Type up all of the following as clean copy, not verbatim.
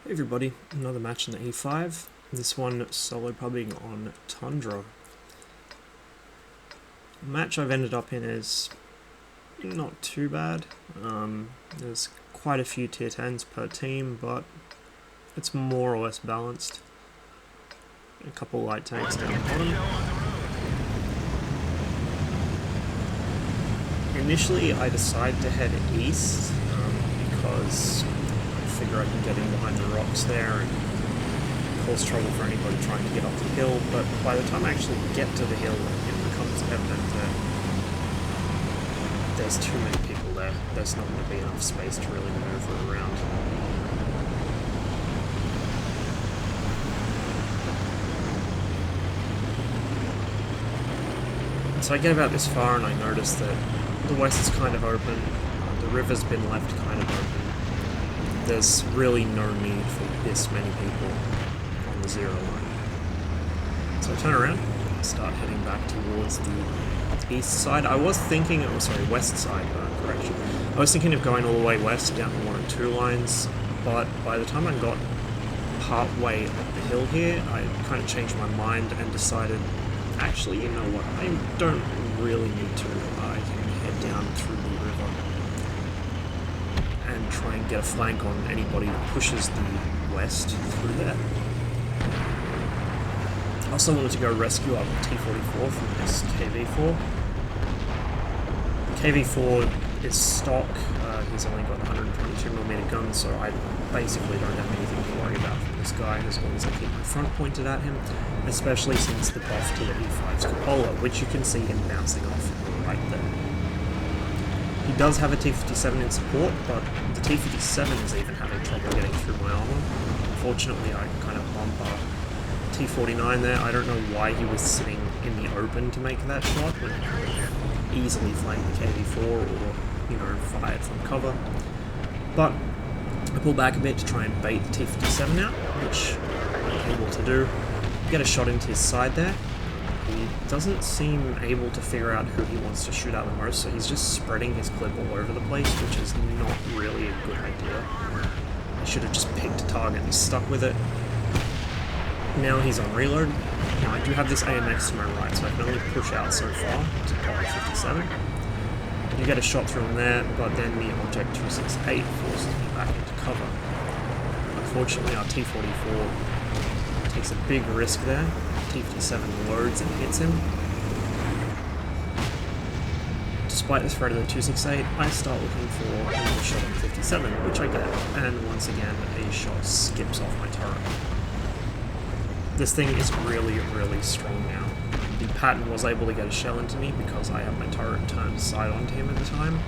Hey everybody, another match in the E5. This one solo pubbing on Tundra. The match I've ended up in is not too bad. There's quite a few tier 10s per team, but it's more or less balanced. A couple light tanks down the bottom. Initially I decided to head east because I figure I can get in behind the rocks there and cause trouble for anybody trying to get up the hill, but by the time I actually get to the hill it becomes evident that there's too many people there. There's not going to be enough space to really maneuver around. So I get about this far and I notice that the west is kind of open, the river's been left kind of open. There's really no need for this many people on the zero line. So I turn around and start heading back towards the east side. I was thinking, west side, correction. I was thinking of going all the way west down the 1 and 2 lines, but by the time I got part way up the hill here, I kind of changed my mind and decided, actually, you know what, I don't really need to. I can head down through the river and try and get a flank on anybody that pushes the west through there. I also wanted to go rescue up T-44 from this KV-4. KV-4 is stock, he's only got 122mm guns, so I basically don't have anything to worry about from this guy as long as I keep my front pointed at him, especially since the buff to the E5's cupola, which you can see him bouncing off right there. He does have a T-57 in support, but the T-57 is even having trouble getting through my armor. Unfortunately, I kind of bump a T-49 there. I don't know why he was sitting in the open to make that shot when he could have easily flanked the KV-4 or, fired from cover. But I pull back a bit to try and bait the T-57 out, which I'm able to do. Get a shot into his side there. He doesn't seem able to figure out who he wants to shoot at the most, so he's just spreading his clip all over the place, which is not really a good idea. I should have just picked a target and stuck with it. Now he's on reload. Now I do have this AMX to my right, so I can only push out so far to cover 57. You get a shot through him there, but then the Object 268 forces me back into cover. Unfortunately, our T-44 takes a big risk there. T-57 loads and hits him. Despite the threat of the 268, I start looking for another shot on 57, which I get, and once again a shot skips off my turret. This thing is really, really strong now. The Patton was able to get a shell into me because I had my turret turned side onto him at the time,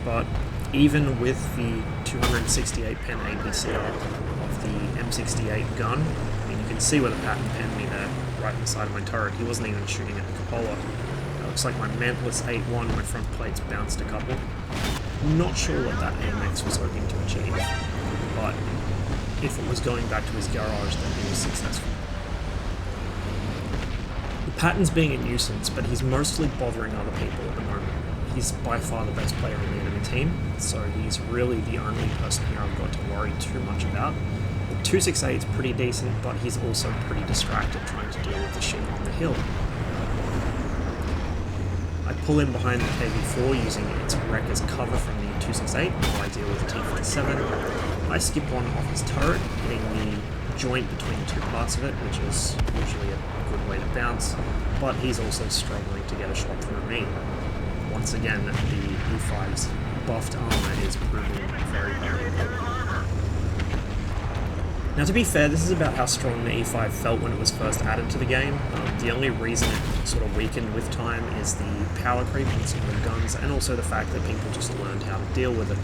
but even with the 268 pen APCR of the M68 gun, I mean, you can see where the Patton penned me there, right in the side of my turret. He wasn't even shooting at the cupola. It looks like my mantless 8-1, my front plates bounced a couple. I'm not sure what that AMX was hoping to achieve, but if it was going back to his garage, then he was successful. The Patton's being a nuisance, but he's mostly bothering other people at the moment. He's by far the best player on the enemy team, so he's really the only person here I've got to worry too much about. The 268 is pretty decent, but he's also pretty distracted trying to deal with the shit on the hill. I pull in behind the KV-4 using its wreck as cover from the 268 while I deal with the T-57. I skip one off his turret, hitting the joint between the two parts of it, which is usually a good way to bounce, but he's also struggling to get a shot through me. Once again, the E5's buffed armor is proving very valuable. Now, to be fair, this is about how strong the E5 felt when it was first added to the game. The only reason it sort of weakened with time is the power creep on some of the guns, and also the fact that people just learned how to deal with it.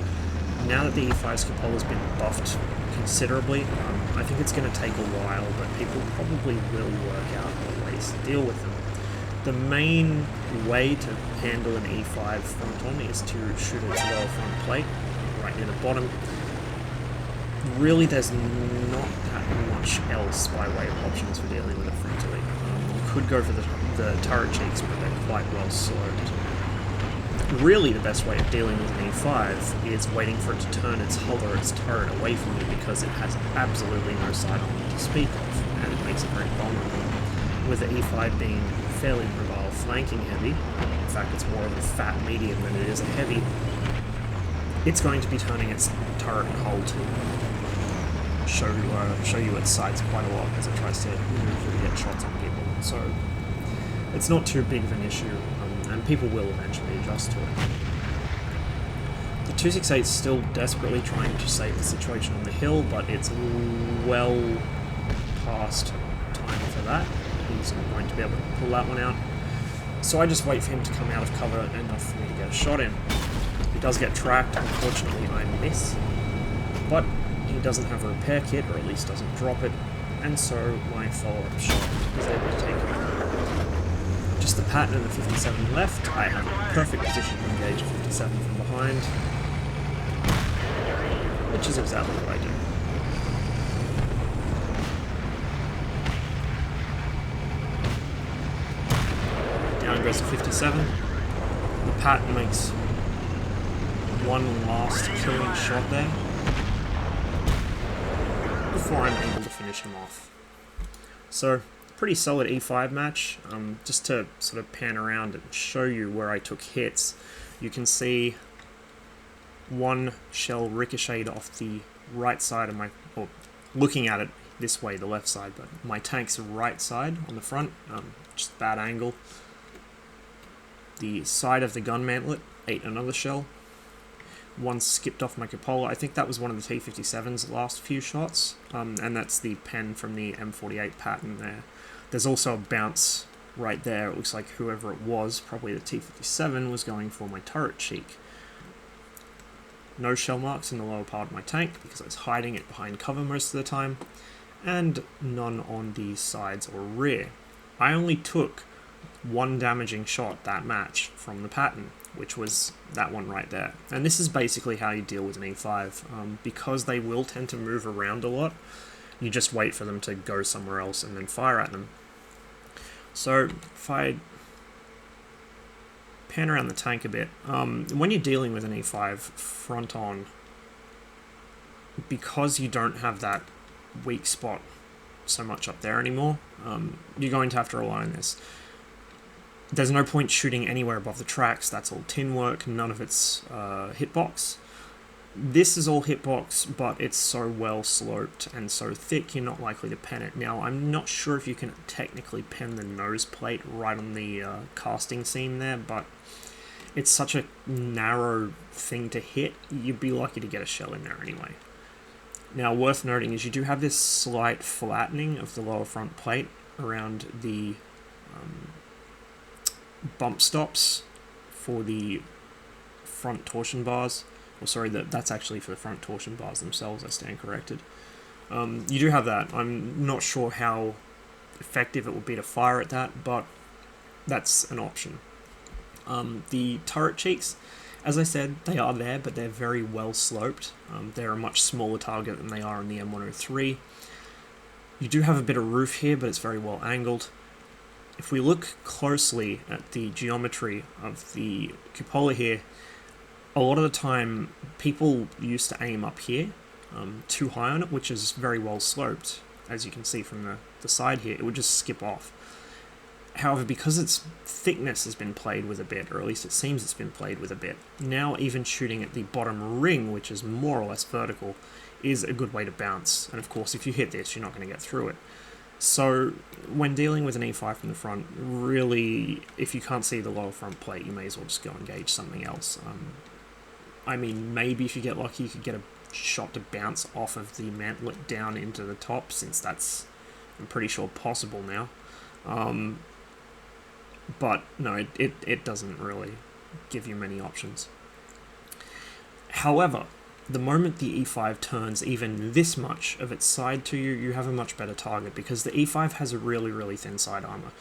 Now that the E5's cupola has been buffed considerably, I think it's going to take a while, but people probably will work out ways to deal with them. The main way to handle an E5 front on is to shoot its lower front plate, right near the bottom. Really, there's not that much else by way of options for dealing with it frontally. You could go for the turret cheeks, but they're quite well sloped. Really, the best way of dealing with an E5 is waiting for it to turn its hull or its turret away from you, because it has absolutely no side armor to speak of, and it makes it very vulnerable. With the E5 being fairly mobile, flanking heavy, in fact it's more of a fat medium than it is a heavy, it's going to be turning its turret and hull to show you its sides quite a lot as it tries to maneuver to get shots on people. So it's not too big of an issue, and people will eventually adjust to it. The 268 is still desperately trying to save the situation on the hill, but it's well past time for that. He's not going to be able to pull that one out. So I just wait for him to come out of cover enough for me to get a shot in. He does get tracked, unfortunately I miss, but he doesn't have a repair kit, or at least doesn't drop it, and so my follow-up shot is able to take him. Just the pattern of the 57 left, I have a perfect position to engage a 57 from behind, which is exactly what I do. Down goes the 57. The pattern makes one last killing shot there before I'm able to finish him off. So, pretty solid E5 match. Just to sort of pan around and show you where I took hits, you can see one shell ricocheted off the right side of my, or looking at it this way, the left side, but my tank's right side on the front, just bad angle. The side of the gun mantlet ate another shell. One skipped off my cupola. I think that was one of the T-57's last few shots, and that's the pen from the M48 pattern there. There's also a bounce right there. It looks like whoever it was, probably the T-57, was going for my turret cheek. No shell marks in the lower part of my tank, because I was hiding it behind cover most of the time, and none on the sides or rear. I only took one damaging shot that match from the pattern, which was that one right there. And this is basically how you deal with an E5. Because they will tend to move around a lot, you just wait for them to go somewhere else and then fire at them. So if I pan around the tank a bit, when you're dealing with an E5 front on, because you don't have that weak spot so much up there anymore, you're going to have to rely on this. There's no point shooting anywhere above the tracks. That's all tin work, none of it's hitbox. This is all hitbox, but it's so well sloped and so thick you're not likely to pen it. Now, I'm not sure if you can technically pen the nose plate right on the casting seam there, but it's such a narrow thing to hit, you'd be lucky to get a shell in there anyway. Now, worth noting is you do have this slight flattening of the lower front plate around the bump stops for the front torsion bars. Or sorry, that's actually for the front torsion bars themselves, I stand corrected. You do have that. I'm not sure how effective it will be to fire at that, but that's an option. The turret cheeks, as I said, they are there, but they're very well sloped. They're a much smaller target than they are on the M103. You do have a bit of roof here, but it's very well angled. If we look closely at the geometry of the cupola here, a lot of the time people used to aim up here, too high on it, which is very well sloped. As you can see from the side here, it would just skip off. However, because its thickness has been played with a bit, or at least it seems it's been played with a bit, now even shooting at the bottom ring, which is more or less vertical, is a good way to bounce. And of course, if you hit this, you're not going to get through it. So when dealing with an E5 from the front, really, if you can't see the lower front plate, you may as well just go engage something else. I mean, maybe if you get lucky, you could get a shot to bounce off of the mantlet down into the top, since that's, I'm pretty sure, possible now. But no, it doesn't really give you many options. However, the moment the E5 turns even this much of its side to you, you have a much better target, because the E5 has a really, really thin side armor.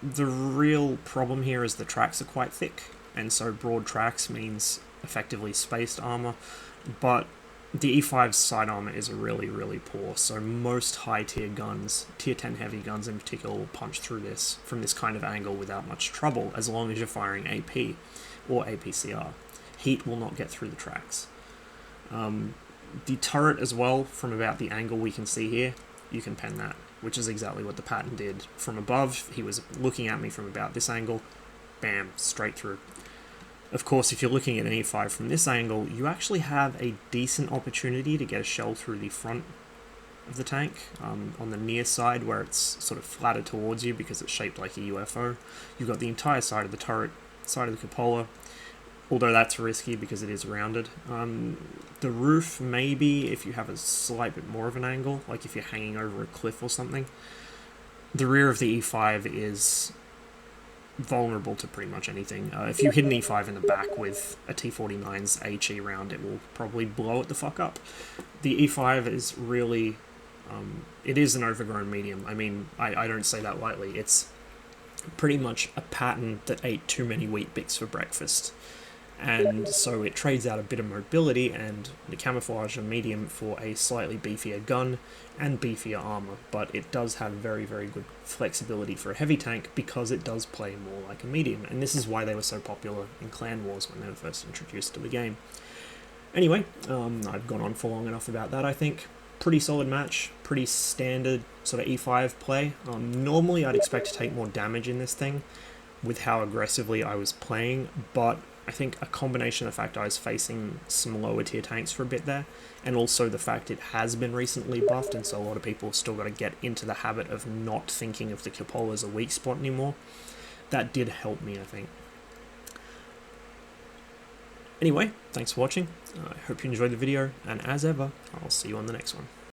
The real problem here is the tracks are quite thick, and so broad tracks means effectively spaced armor, but the E5's side armor is really, really poor, so most high-tier guns, tier 10 heavy guns in particular, will punch through this from this kind of angle without much trouble, as long as you're firing AP. or APCR. Heat will not get through the tracks. The turret as well, from about the angle we can see here, you can pen that, which is exactly what the Patton did. From above, he was looking at me from about this angle, bam, straight through. Of course, if you're looking at an E5 from this angle, you actually have a decent opportunity to get a shell through the front of the tank, on the near side where it's sort of flatter towards you because it's shaped like a UFO. You've got the entire side of the turret, side of the cupola, although that's risky because it is rounded. The roof, maybe, if you have a slight bit more of an angle, like if you're hanging over a cliff or something. The rear of the E5 is vulnerable to pretty much anything. If you hit an E5 in the back with a T-49's HE round, it will probably blow it the fuck up. The E5 is really... it is an overgrown medium. I mean, I don't say that lightly. It's pretty much a Patton that ate too many Wheat Bix for breakfast. And so it trades out a bit of mobility and the camouflage of medium for a slightly beefier gun and beefier armor, but it does have very, very good flexibility for a heavy tank because it does play more like a medium, and this is why they were so popular in Clan Wars when they were first introduced to the game. Anyway, I've gone on for long enough about that, I think. Pretty solid match, pretty standard sort of E5 play. Normally I'd expect to take more damage in this thing with how aggressively I was playing, but I think a combination of the fact I was facing some lower tier tanks for a bit there, and also the fact it has been recently buffed, and so a lot of people have still got to get into the habit of not thinking of the cupola as a weak spot anymore. That did help me, I think. Anyway, thanks for watching. I hope you enjoyed the video, and as ever, I'll see you on the next one.